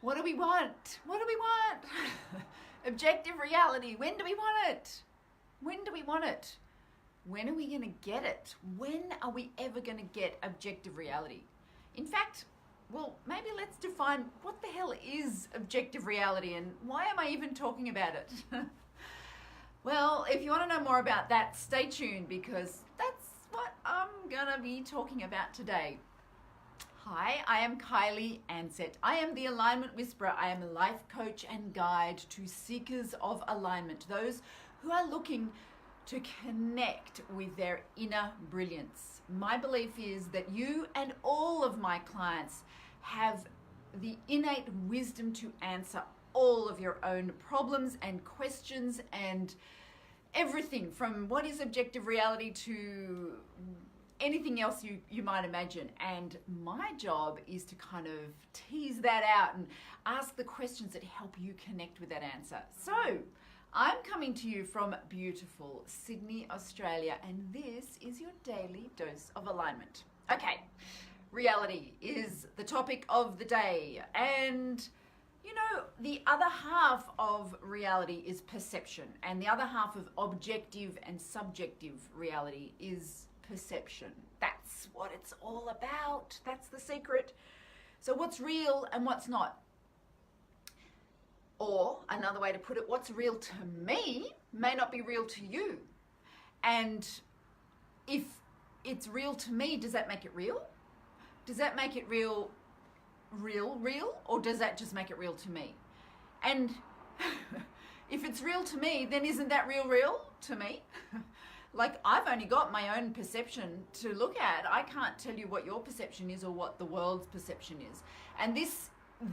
What do we want? What do we want? Objective reality. When do we want it? When do we want it? When are we going to get it? When are we ever going to get objective reality? In fact, well, maybe let's define what the hell is objective reality and why am I even talking about it? Well, if you want to know more about that, stay tuned because that's what I'm going to be talking about today. Hi, I am Kylie Ansett. I am the Alignment Whisperer. I am a life coach and guide to seekers of alignment, those who are looking to connect with their inner brilliance. My belief is that you and all of my clients have the innate wisdom to answer all of your own problems and questions and everything from what is objective reality to anything else you might imagine. And my job is to kind of tease that out and ask the questions that help you connect with that answer. So I'm coming to you from beautiful Sydney, Australia, and this is your daily dose of alignment. Okay, reality is the topic of the day. And you know, the other half of reality is perception, and the other half of objective and subjective reality is perception. That's what it's all about. That's the secret. So what's real and what's not? Or another way to put it, what's real to me may not be real to you. And if it's real to me, does that make it real? Does that make it real, or does that just make it real to me? And if it's real to me, then isn't that real to me? Like, I've only got my own perception to look at. I can't tell you what your perception is or what the world's perception is. And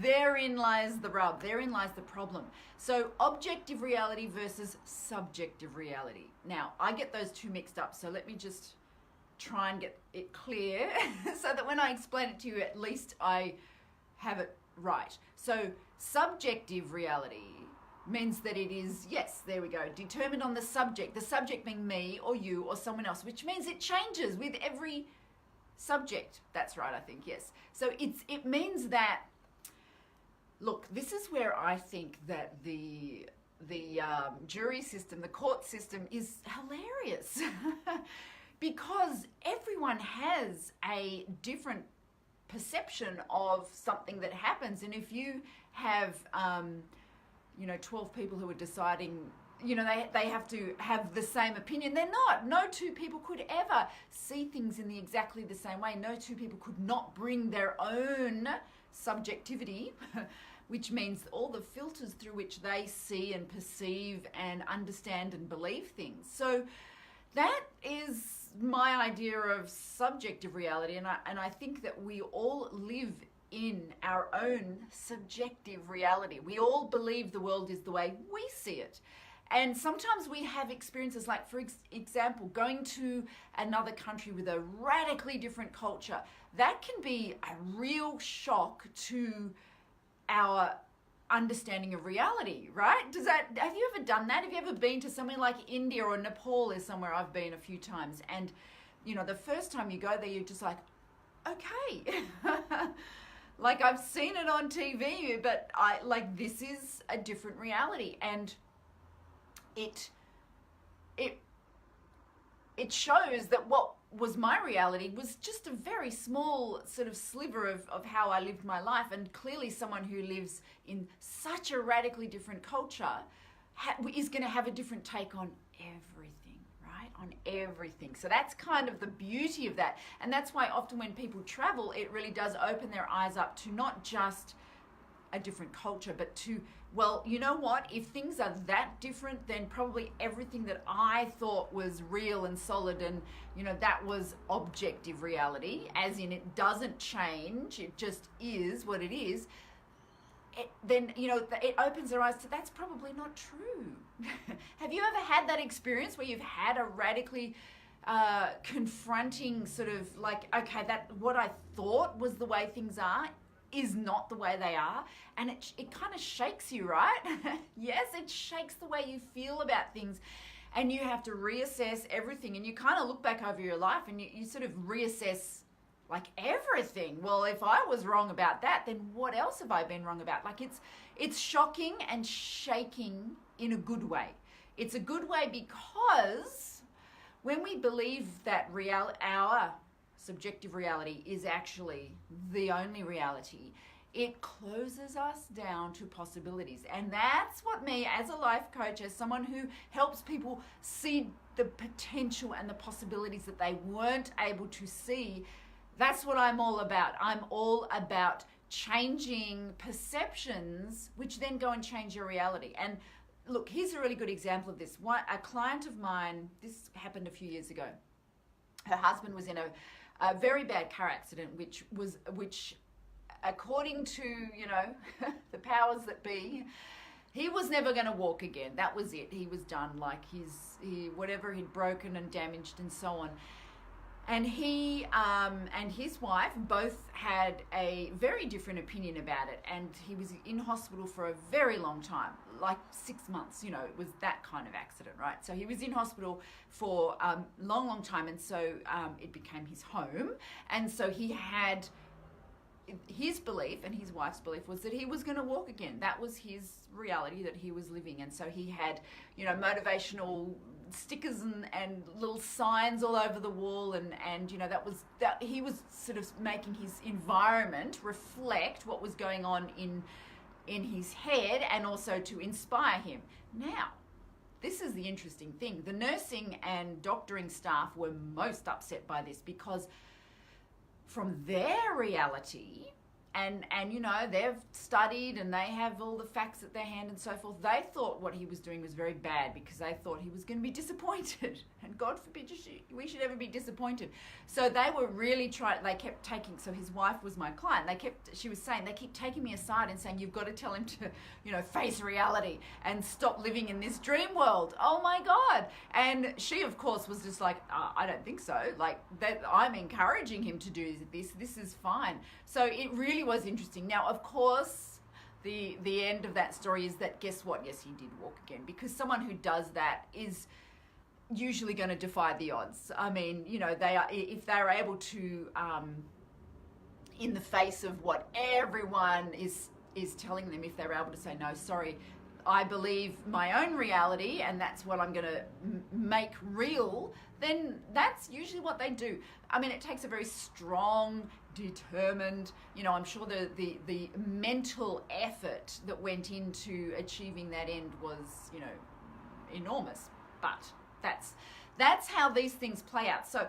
therein lies the rub, therein lies the problem. So objective reality versus subjective reality. Now, I get those two mixed up, so let me just try and get it clear so that when I explain it to you, at least I have it right. So subjective reality means that it is, yes, there we go, determined on the subject being me or you or someone else, which means it changes with every subject. That's right, I think, yes. So it means that, look, this is where I think that the jury system, the court system is hilarious because everyone has a different perception of something that happens. And if you have 12 people who are deciding, they have to have the same opinion, they're not. No two people could ever see things in exactly the same way. No two people could not bring their own subjectivity which means all the filters through which they see and perceive and understand and believe things. So that is my idea of subjective reality, and I think that we all live in our own subjective reality. We all believe the world is the way we see it. And sometimes we have experiences like, for example, going to another country with a radically different culture. That can be a real shock to our understanding of reality, right? Have you ever done that? Have you ever been to somewhere like India or Nepal is somewhere I've been a few times, and the first time you go there, you're just like, okay, like I've seen it on TV, but this is a different reality, and it shows that what was my reality was just a very small sort of sliver of how I lived my life. And clearly someone who lives in such a radically different culture is going to have a different take on everything, right? On everything. So that's kind of the beauty of that. And that's why often when people travel, it really does open their eyes up to not just a different culture, but to, well, you know what? If things are that different, then probably everything that I thought was real and solid and, that was objective reality, as in it doesn't change, it just is what it is, then, it opens their eyes to that's probably not true. Have you ever had that experience where you've had a radically confronting sort of like, okay, that what I thought was the way things are is not the way they are, and it kind of shakes you, right? Yes, it shakes the way you feel about things, and you have to reassess everything, and you kind of look back over your life and you sort of reassess like everything. Well, if I was wrong about that, then what else have I been wrong about? Like it's shocking and shaking in a good way. It's a good way because when we believe that our subjective reality is actually the only reality, it closes us down to possibilities. And that's what me, as a life coach, as someone who helps people see the potential and the possibilities that they weren't able to see, that's what I'm all about. I'm all about changing perceptions, which then go and change your reality. And look, here's a really good example of this. A client of mine, this happened a few years ago. Her husband was in a very bad car accident, which according to, the powers that be, he was never going to walk again. That was it. He was done. Like whatever he'd broken and damaged and so on. And he and his wife both had a very different opinion about it. And he was in hospital for a very long time, like 6 months. It was that kind of accident, right? So he was in hospital for a long time. And so it became his home. And so he had... his belief and his wife's belief was that he was going to walk again. That was his reality that he was living. And so he had, motivational stickers and little signs all over the wall. And that he was sort of making his environment reflect what was going on in his head, and also to inspire him. Now, this is the interesting thing. The nursing and doctoring staff were most upset by this because from their reality, and they've studied and they have all the facts at their hand and so forth, they thought what he was doing was very bad because they thought he was going to be disappointed. And God forbid we should ever be disappointed. So they were really they kept taking, so his wife was my client, she was saying, they keep taking me aside and saying, you've got to tell him to, face reality and stop living in this dream world. Oh my God. And she, of course, was just like, I don't think so. Like, that I'm encouraging him to do this. This is fine. So it really was interesting. Now, of course, the end of that story is that, guess what? Yes, he did walk again, because someone who does that is usually going to defy the odds. I mean, if they're able to, in the face of what everyone is telling them, if they're able to say, no, sorry, I believe my own reality and that's what I'm going to make real, then that's usually what they do. I mean, it takes a very strong, determined, I'm sure the mental effort that went into achieving that end was, enormous. But that's how these things play out. So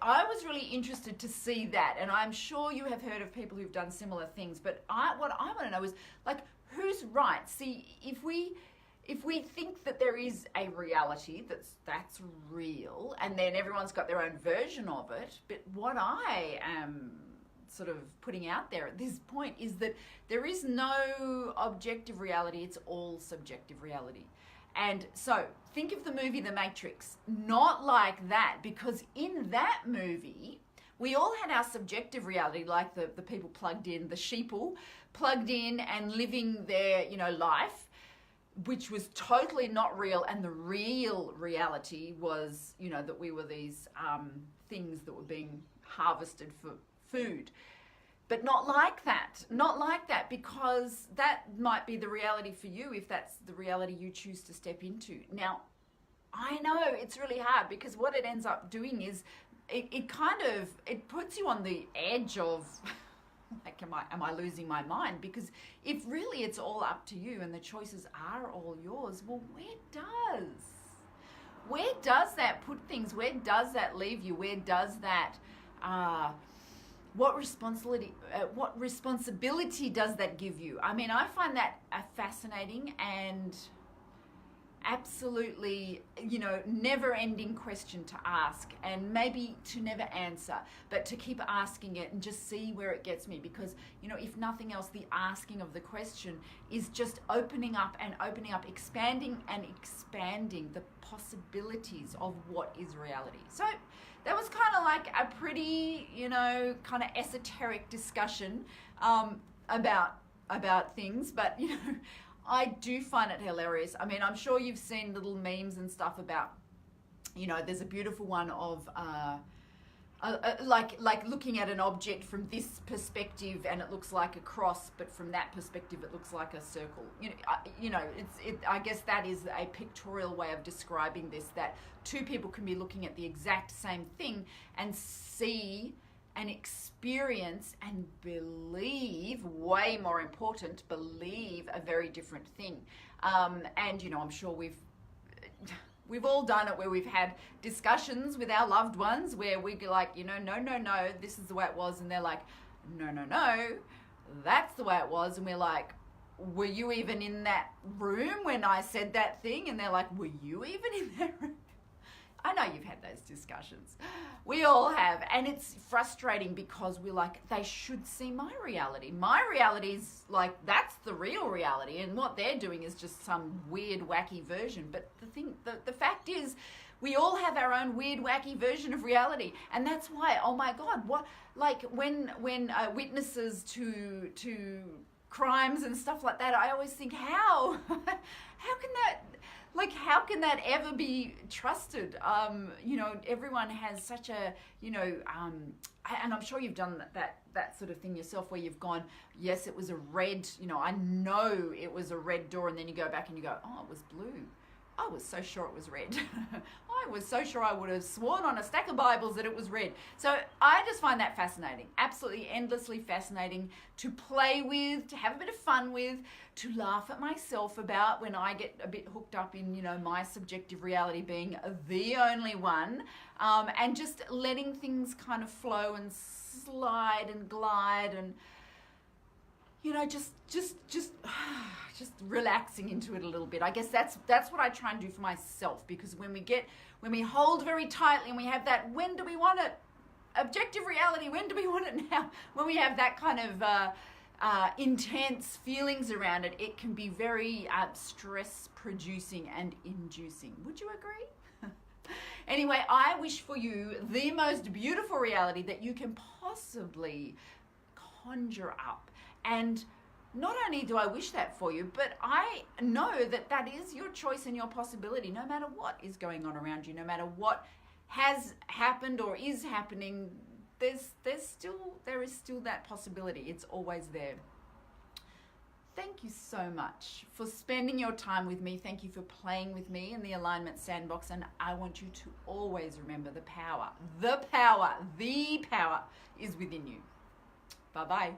I was really interested to see that, and I'm sure you have heard of people who've done similar things. But what I want to know is, like, who's right? See, if we think that there is a reality that's real, and then everyone's got their own version of it, but what I am sort of putting out there at this point is that there is no objective reality, it's all subjective reality. And so think of the movie The Matrix, not like that, because in that movie, we all had our subjective reality, like the people plugged in, the sheeple plugged in and living their, life, which was totally not real. And the real reality was, that we were these things that were being harvested for food. But not like that, because that might be the reality for you if that's the reality you choose to step into. Now, I know it's really hard, because what it ends up doing is it puts you on the edge of, like, am I losing my mind? Because if really it's all up to you and the choices are all yours, well, where does that put things? Where does that leave you? Where does that... What responsibility does that give you? I mean, I find that a fascinating and absolutely, never-ending question to ask, and maybe to never answer, but to keep asking it and just see where it gets me. Because, if nothing else, the asking of the question is just opening up, expanding the possibilities of what is reality. So that was kind of like a pretty, kind of esoteric discussion about things, but, I do find it hilarious. I mean, I'm sure you've seen little memes and stuff about, there's a beautiful one of, like looking at an object from this perspective and it looks like a cross, but from that perspective it looks like a circle. I guess that is a pictorial way of describing this, that two people can be looking at the exact same thing and see and experience and believe, way more important, believe a very different thing. And I'm sure we've all done it, where we've had discussions with our loved ones where we're like, no, this is the way it was. And they're like, no, that's the way it was. And we're like, were you even in that room when I said that thing? And they're like, were you even in that room? I know you've had those discussions. We all have. And it's frustrating because we're like, they should see my reality. My reality is like, that's the real reality. And what they're doing is just some weird, wacky version. But the fact is, we all have our own weird, wacky version of reality. And that's why, oh my God, when witnesses to crimes and stuff like that, I always think, how can that ever be trusted? Everyone has such a, and I'm sure you've done that sort of thing yourself, where you've gone, yes, it was a red, I know it was a red door, and then you go back and you go, oh, it was blue. I was so sure it was red. I was so sure I would have sworn on a stack of Bibles that it was red. So I just find that fascinating, absolutely endlessly fascinating to play with, to have a bit of fun with, to laugh at myself about when I get a bit hooked up in, my subjective reality being the only one, and just letting things kind of flow and slide and glide and, just relaxing into it a little bit. I guess that's what I try and do for myself, because when we hold very tightly and we have that, when do we want it? Objective reality, when do we want it now? When we have that kind of intense feelings around it, it can be very stress producing and inducing. Would you agree? Anyway, I wish for you the most beautiful reality that you can possibly conjure up. And not only do I wish that for you, but I know that is your choice and your possibility, no matter what is going on around you, no matter what has happened or is happening, there is still that possibility. It's always there. Thank you so much for spending your time with me. Thank you for playing with me in the Alignment Sandbox. And I want you to always remember the power is within you. Bye-bye.